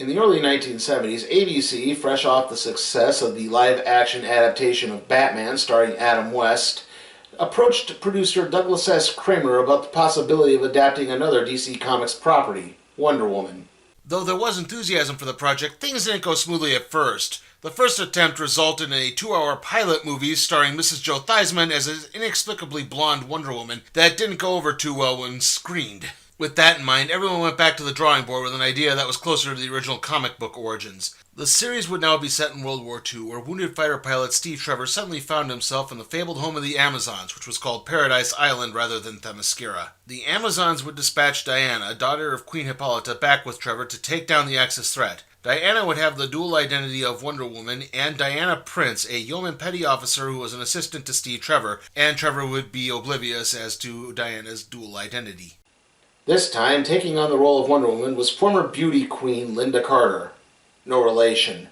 In the early 1970s, ABC, fresh off the success of the live-action adaptation of Batman starring Adam West, approached producer Douglas S. Kramer about the possibility of adapting another DC Comics property, Wonder Woman. Though there was enthusiasm for the project, things didn't go smoothly at first. The first attempt resulted in a 2-hour pilot movie starring Mrs. Joe Theismann as an inexplicably blonde Wonder Woman that didn't go over too well when screened. With that in mind, everyone went back to the drawing board with an idea that was closer to the original comic book origins. The series would now be set in World War II, where wounded fighter pilot Steve Trevor suddenly found himself in the fabled home of the Amazons, which was called Paradise Island rather than Themyscira. The Amazons would dispatch Diana, daughter of Queen Hippolyta, back with Trevor to take down the Axis threat. Diana would have the dual identity of Wonder Woman, and Diana Prince, a yeoman petty officer who was an assistant to Steve Trevor, and Trevor would be oblivious as to Diana's dual identity. This time, taking on the role of Wonder Woman was former beauty queen Linda Carter. No relation.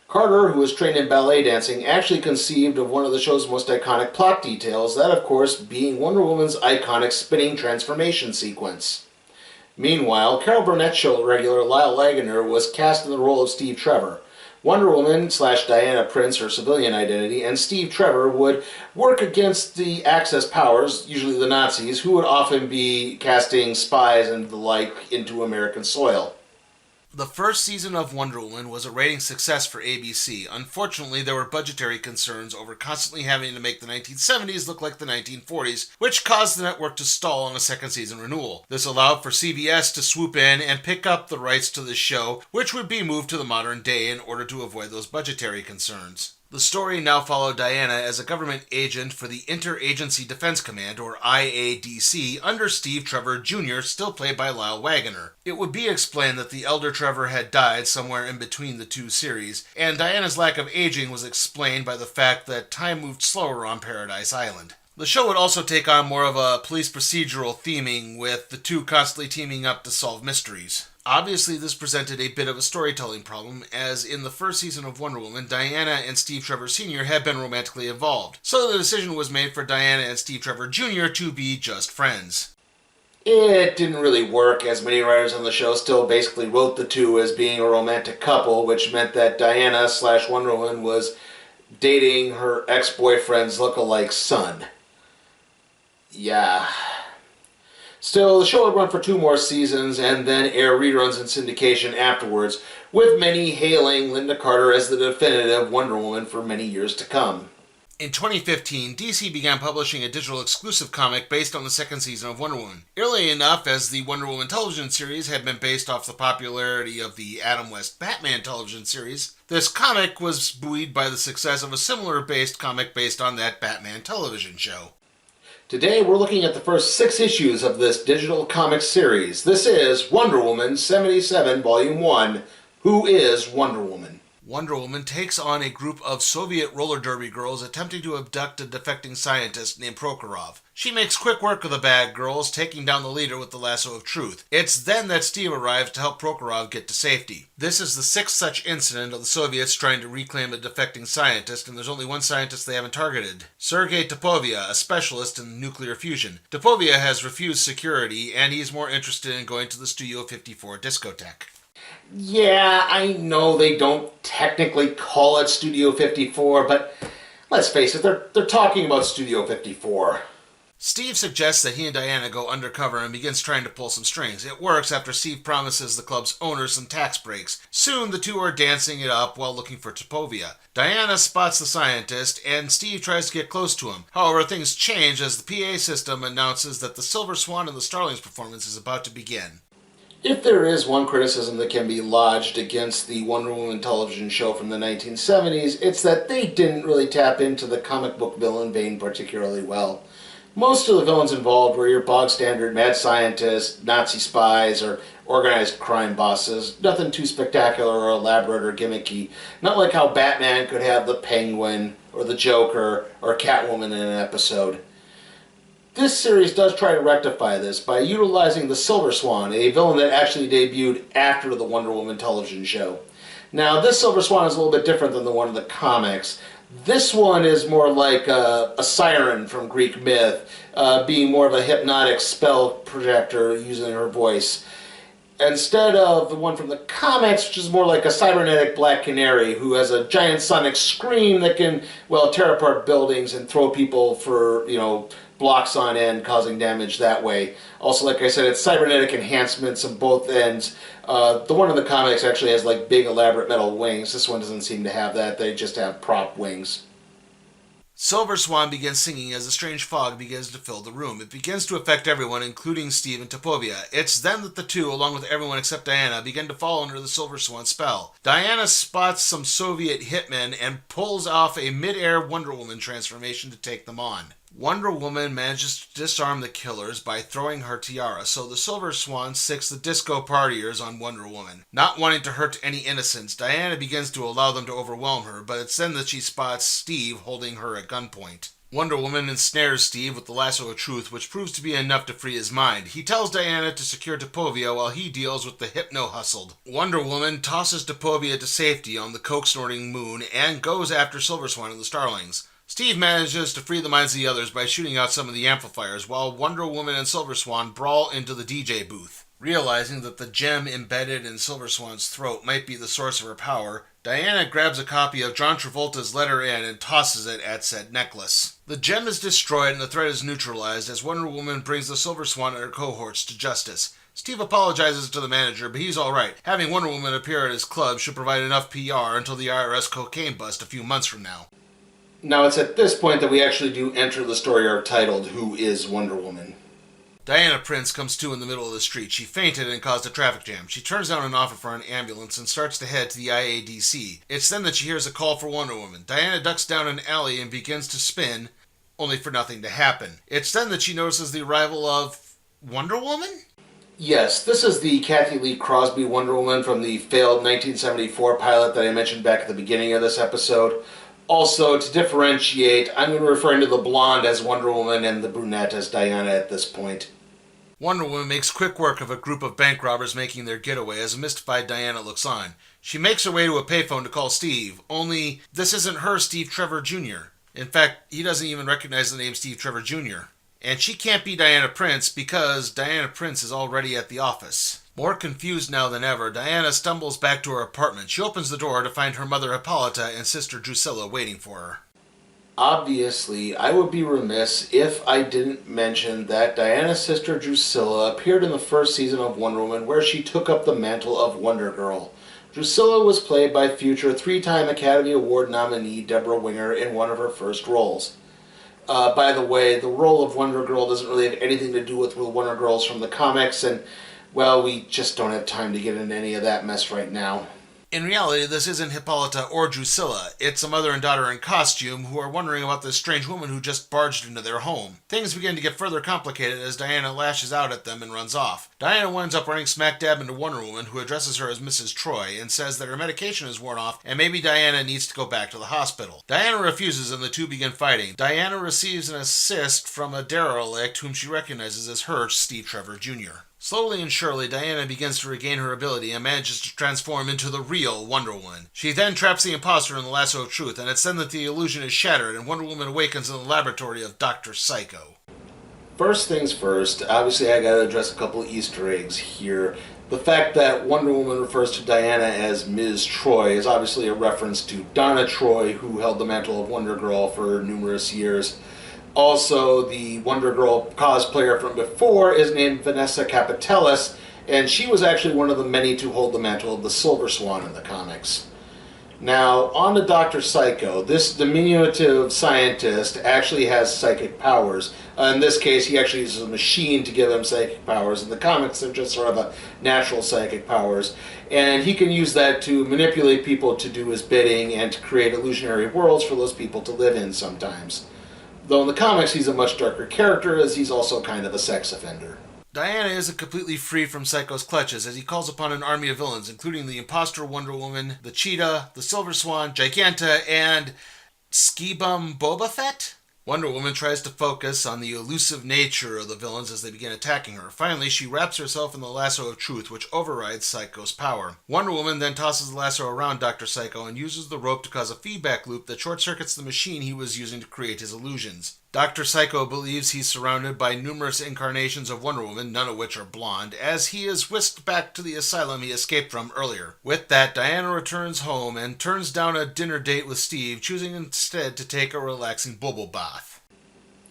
Carter, who was trained in ballet dancing, actually conceived of one of the show's most iconic plot details, that of course being Wonder Woman's iconic spinning transformation sequence. Meanwhile, Carol Burnett show regular Lyle Waggoner was cast in the role of Steve Trevor. Wonder Woman / Diana Prince, her civilian identity, and Steve Trevor would work against the Axis powers, usually the Nazis, who would often be casting spies and the like into American soil. The first season of Wonder Woman was a rating success for ABC. Unfortunately, there were budgetary concerns over constantly having to make the 1970s look like the 1940s, which caused the network to stall on a second season renewal. This allowed for CBS to swoop in and pick up the rights to the show, which would be moved to the modern day in order to avoid those budgetary concerns. The story now followed Diana as a government agent for the Interagency Defense Command, or IADC, under Steve Trevor Jr., still played by Lyle Waggoner. It would be explained that the elder Trevor had died somewhere in between the two series, and Diana's lack of aging was explained by the fact that time moved slower on Paradise Island. The show would also take on more of a police procedural theming, with the two constantly teaming up to solve mysteries. Obviously, this presented a bit of a storytelling problem, as in the first season of Wonder Woman, Diana and Steve Trevor Sr. had been romantically involved, so the decision was made for Diana and Steve Trevor Jr. to be just friends. It didn't really work, as many writers on the show still basically wrote the two as being a romantic couple, which meant that Diana / Wonder Woman was dating her ex-boyfriend's look-alike son. Yeah. Still, the show would run for 2 more seasons and then air reruns in syndication afterwards, with many hailing Linda Carter as the definitive Wonder Woman for many years to come. In 2015, DC began publishing a digital exclusive comic based on the second season of Wonder Woman. Eerily enough, as the Wonder Woman television series had been based off the popularity of the Adam West Batman television series, this comic was buoyed by the success of a similar based comic based on that Batman television show. Today we're looking at the first 6 issues of this digital comic series. This is Wonder Woman 77 Volume 1, Who is Wonder Woman? Wonder Woman takes on a group of Soviet roller derby girls attempting to abduct a defecting scientist named Prokhorov. She makes quick work of the bad girls, taking down the leader with the lasso of truth. It's then that Steve arrives to help Prokhorov get to safety. This is the 6th such incident of the Soviets trying to reclaim a defecting scientist, and there's only one scientist they haven't targeted. Sergei Topovia, a specialist in nuclear fusion. Topovia has refused security, and he's more interested in going to the Studio 54 discotheque. Yeah, I know they don't technically call it Studio 54, but let's face it, they're talking about Studio 54. Steve suggests that he and Diana go undercover and begins trying to pull some strings. It works after Steve promises the club's owner some tax breaks. Soon, the two are dancing it up while looking for Topovia. Diana spots the scientist, and Steve tries to get close to him. However, things change as the PA system announces that the Silver Swan and the Starlings performance is about to begin. If there is one criticism that can be lodged against the Wonder Woman television show from the 1970s, it's that they didn't really tap into the comic book villain vein particularly well. Most of the villains involved were your bog-standard mad scientists, Nazi spies, or organized crime bosses. Nothing too spectacular or elaborate or gimmicky. Not like how Batman could have the Penguin, or the Joker, or Catwoman in an episode. This series does try to rectify this by utilizing the Silver Swan, a villain that actually debuted after the Wonder Woman television show. Now, this Silver Swan is a little bit different than the one in the comics. This one is more like a siren from Greek myth, being more of a hypnotic spell projector using her voice. instead of the one from the comics, which is more like a cybernetic Black Canary who has a giant sonic scream that can, well, tear apart buildings and throw people for, blocks on end, causing damage that way. Also, like I said, it's cybernetic enhancements on both ends. The one in the comics actually has like big elaborate metal wings. This one doesn't seem to have that. They just have prop wings. Silver Swan begins singing as a strange fog begins to fill the room. It begins to affect everyone, including Steve and Topovia. It's then that the two, along with everyone except Diana, begin to fall under the Silver Swan spell. Diana spots some Soviet hitmen and pulls off a mid-air Wonder Woman transformation to take them on. Wonder Woman manages to disarm the killers by throwing her tiara, so the Silver Swan sicks the disco partiers on Wonder Woman. Not wanting to hurt any innocents, Diana begins to allow them to overwhelm her, but it's then that she spots Steve holding her at gunpoint. Wonder Woman ensnares Steve with the lasso of truth, which proves to be enough to free his mind. He tells Diana to secure Topovia while he deals with the hypno-hustled. Wonder Woman tosses Topovia to safety on the coke-snorting moon and goes after Silver Swan and the Starlings. Steve manages to free the minds of the others by shooting out some of the amplifiers, while Wonder Woman and Silver Swan brawl into the DJ booth. Realizing that the gem embedded in Silver Swan's throat might be the source of her power, Diana grabs a copy of John Travolta's Letter N and tosses it at said necklace. The gem is destroyed and the threat is neutralized as Wonder Woman brings the Silver Swan and her cohorts to justice. Steve apologizes to the manager, but he's alright. Having Wonder Woman appear at his club should provide enough PR until the IRS cocaine bust a few months from now. Now, it's at this point that we actually do enter the story arc titled Who is Wonder Woman? Diana Prince comes to in the middle of the street. She fainted and caused a traffic jam. She turns down an offer for an ambulance and starts to head to the IADC. It's then that she hears a call for Wonder Woman. Diana ducks down an alley and begins to spin, only for nothing to happen. It's then that she notices the arrival of Wonder Woman? Yes, this is the Kathy Lee Crosby Wonder Woman from the failed 1974 pilot that I mentioned back at the beginning of this episode. Also, to differentiate, I'm going to refer to the blonde as Wonder Woman and the brunette as Diana at this point. Wonder Woman makes quick work of a group of bank robbers making their getaway as a mystified Diana looks on. She makes her way to a payphone to call Steve, only this isn't her Steve Trevor Jr. In fact, he doesn't even recognize the name Steve Trevor Jr. And she can't be Diana Prince because Diana Prince is already at the office. More confused now than ever, Diana stumbles back to her apartment. She opens the door to find her mother Hippolyta and sister Drusilla waiting for her. Obviously, I would be remiss if I didn't mention that Diana's sister Drusilla appeared in the first season of Wonder Woman where she took up the mantle of Wonder Girl. Drusilla was played by future three-time Academy Award nominee Deborah Winger in one of her first roles. By the way, the role of Wonder Girl doesn't really have anything to do with Wonder Girls from the comics, and well, we just don't have time to get into any of that mess right now. In reality, this isn't Hippolyta or Drusilla. It's a mother and daughter in costume who are wondering about this strange woman who just barged into their home. Things begin to get further complicated as Diana lashes out at them and runs off. Diana winds up running smack dab into Wonder Woman, who addresses her as Mrs. Troy and says that her medication is worn off and maybe Diana needs to go back to the hospital. Diana refuses and the two begin fighting. Diana receives an assist from a derelict whom she recognizes as her Steve Trevor Jr. Slowly and surely, Diana begins to regain her ability and manages to transform into the real Wonder Woman. She then traps the imposter in the lasso of truth, and it's then that the illusion is shattered and Wonder Woman awakens in the laboratory of Dr. Psycho. First things first, obviously I gotta address a couple of Easter eggs here. The fact that Wonder Woman refers to Diana as Ms. Troy is obviously a reference to Donna Troy, who held the mantle of Wonder Girl for numerous years. Also, the Wonder Girl cosplayer from before is named Vanessa Capitelis, and she was actually one of the many to hold the mantle of the Silver Swan in the comics. Now, on to Dr. Psycho. This diminutive scientist actually has psychic powers. In this case, he actually uses a machine to give him psychic powers. In the comics, they're just sort of a natural psychic powers. And he can use that to manipulate people to do his bidding and to create illusionary worlds for those people to live in sometimes. Though in the comics, he's a much darker character, as he's also kind of a sex offender. Diana isn't completely free from Psycho's clutches as he calls upon an army of villains, including the imposter Wonder Woman, the Cheetah, the Silver Swan, Giganta, and Skibum Boba Fett? Wonder Woman tries to focus on the elusive nature of the villains as they begin attacking her. Finally, she wraps herself in the lasso of truth, which overrides Psycho's power. Wonder Woman then tosses the lasso around Dr. Psycho and uses the rope to cause a feedback loop that short-circuits the machine he was using to create his illusions. Dr. Psycho believes he's surrounded by numerous incarnations of Wonder Woman, none of which are blonde, as he is whisked back to the asylum he escaped from earlier. With that, Diana returns home and turns down a dinner date with Steve, choosing instead to take a relaxing bubble bath.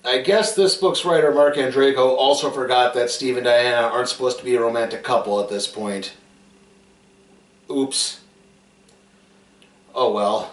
I guess this book's writer, Mark Andreyko, also forgot that Steve and Diana aren't supposed to be a romantic couple at this point. Oops. Oh well.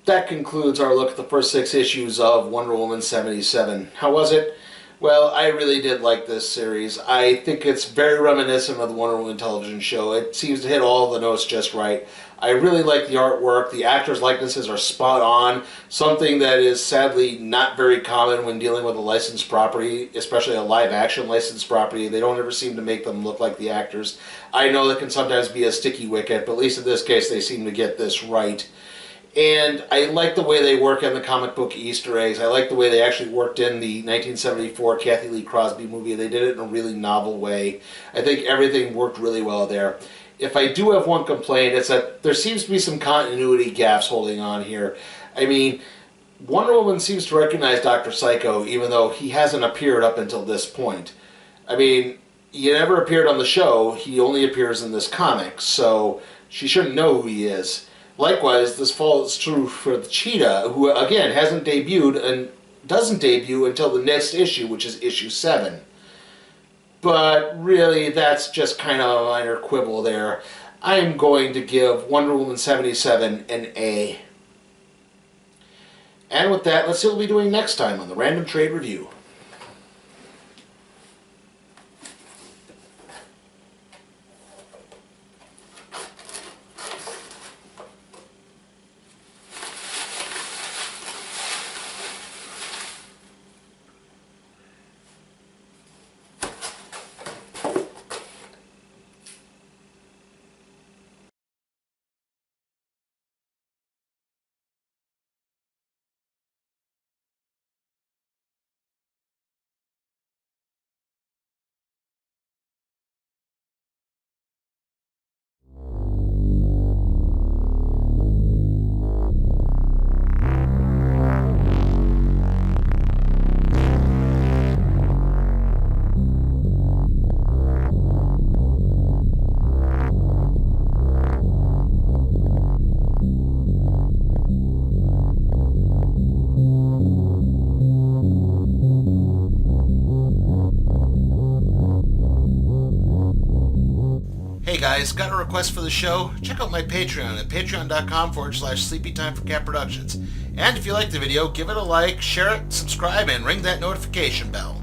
That concludes our look at the first 6 issues of Wonder Woman 77. How was it? Well, I really did like this series. I think it's very reminiscent of the Wonder Woman television show. It seems to hit all the notes just right. I really like the artwork. The actors' likenesses are spot on, something that is sadly not very common when dealing with a licensed property, especially a live-action licensed property. They don't ever seem to make them look like the actors. I know that can sometimes be a sticky wicket, but at least in this case they seem to get this right. And I like the way they work in the comic book Easter eggs. I like the way they actually worked in the 1974 Kathy Lee Crosby movie. They did it in a really novel way. I think everything worked really well there. If I do have one complaint, it's that there seems to be some continuity gaps holding on here. I mean, Wonder Woman seems to recognize Dr. Psycho, even though he hasn't appeared up until this point. I mean, he never appeared on the show. He only appears in this comic, so she shouldn't know who he is. Likewise, this falls true for the Cheetah, who, again, hasn't debuted and doesn't debut until the next issue, which is issue 7. But really, that's just kind of a minor quibble there. I'm going to give Wonder Woman 77 an A. And with that, let's see what we'll be doing next time on the Random Trade Review. Hey guys, got a request for the show? Check out my Patreon at patreon.com/sleepytimeforcatproductions. And if you like the video, give it a like, share it, subscribe, and ring that notification bell.